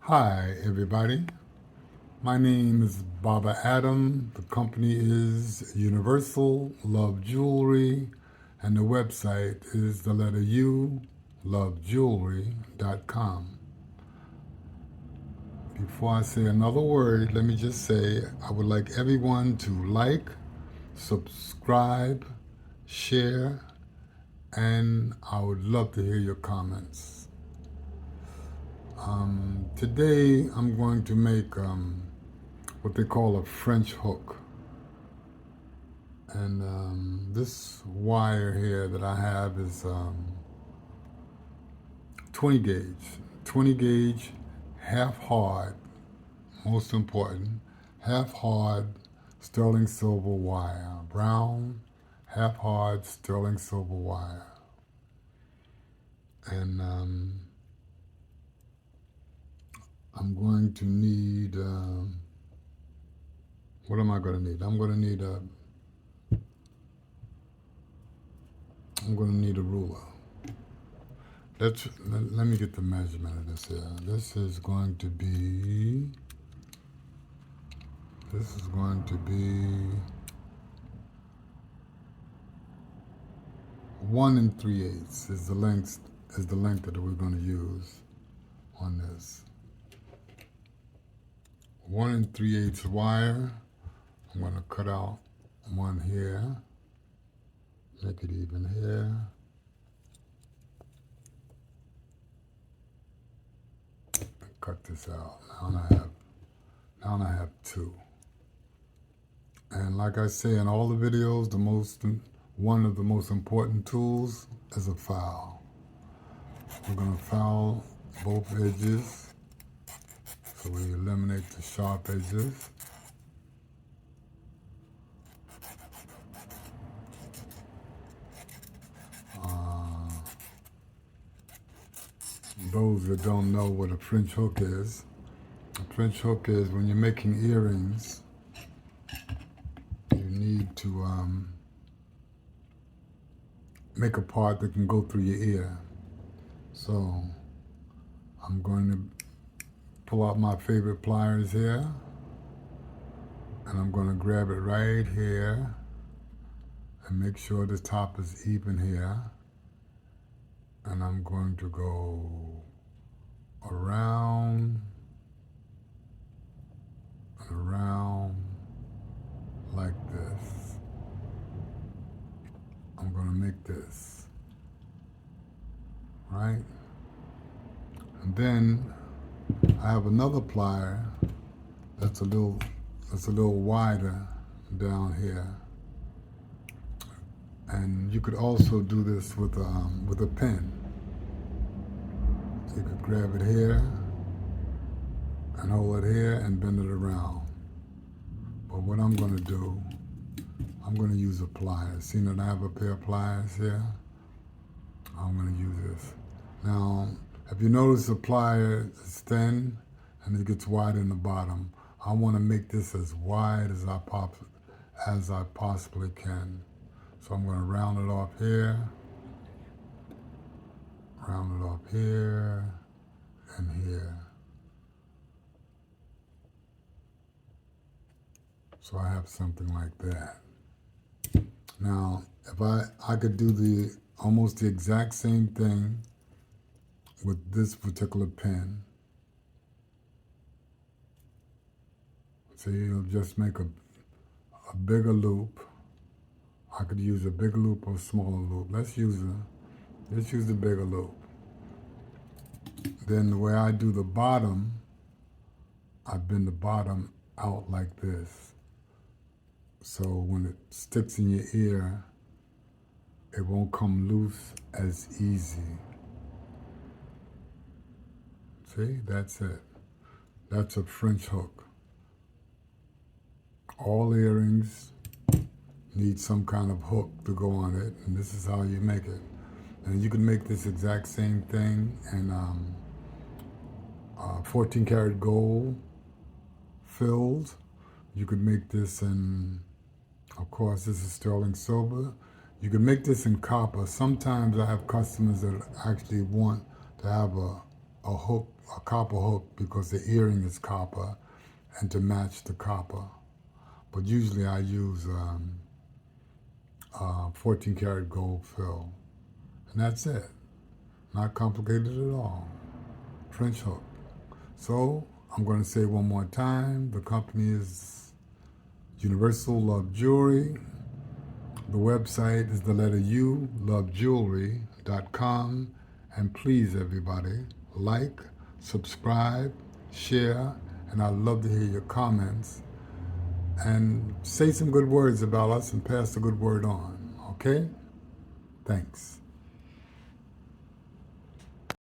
Hi, everybody. My name is Baba Adam. The company is Universal Love Jewelry, and the website is the letter U, lovejewelry.com. Before I say another word, let me just say I would like everyone to like, subscribe, share, and I would love to hear your comments. Today I'm going to make what they call a French hook. And this wire here that I have is 20 gauge. 20 gauge, half hard, most important, half hard sterling silver wire. Brown, half hard sterling silver wire. And I'm going to need, what am I going to need? I'm going to need a ruler. Let me get the measurement of this here. This is going to be 1 3/8 is the length that we're going to use on this. 1 3/8 wire. I'm going to cut out one here, make it even here. Cut this out. Now I have two. And like I say in all the videos, one of the most important tools is a file. We're going to file both edges so we eliminate the sharp edges. Those that don't know what a French hook is, a French hook is when you're making earrings, you need to make a part that can go through your ear. So I'm going to pull out my favorite pliers here, and I'm going to grab it right here and make sure the top is even here. And I'm going to go around and around like this. I'm going to make this, right? And then I have another plier that's a little wider down here. And you could also do this with a pen. You could grab it here and hold it here and bend it around. But what I'm going to do, I'm going to use a plier. See that I have a pair of pliers here? I'm going to use this. Now, if you notice the plier is thin and it gets wide in the bottom, I want to make this as wide as I possibly can. So I'm going to round it off here, and here. So I have something like that. Now, if I could do almost the exact same thing with this particular pen. So you'll just make a bigger loop. I could use a bigger loop or a smaller loop. Let's use the bigger loop. Then the way I do the bottom, I bend the bottom out like this. So when it sticks in your ear, it won't come loose as easy. See, that's it. That's a French hook. All earrings need some kind of hook to go on it, and this is how you make it. And you can make this exact same thing in 14 karat gold filled. You could make this in, of course, this is sterling silver. You can make this in copper. Sometimes I have customers that actually want to have a hook, a copper hook because the earring is copper and to match the copper. But usually I use 14 karat gold fill. And that's it. Not complicated at all. French hook. So I'm going to say one more time. The company is Universal Love Jewelry. The website is the letter U, lovejewelry.com. And please, everybody, like, subscribe, share, and I'd love to hear your comments. And say some good words about us and pass the good word on, okay? Thanks.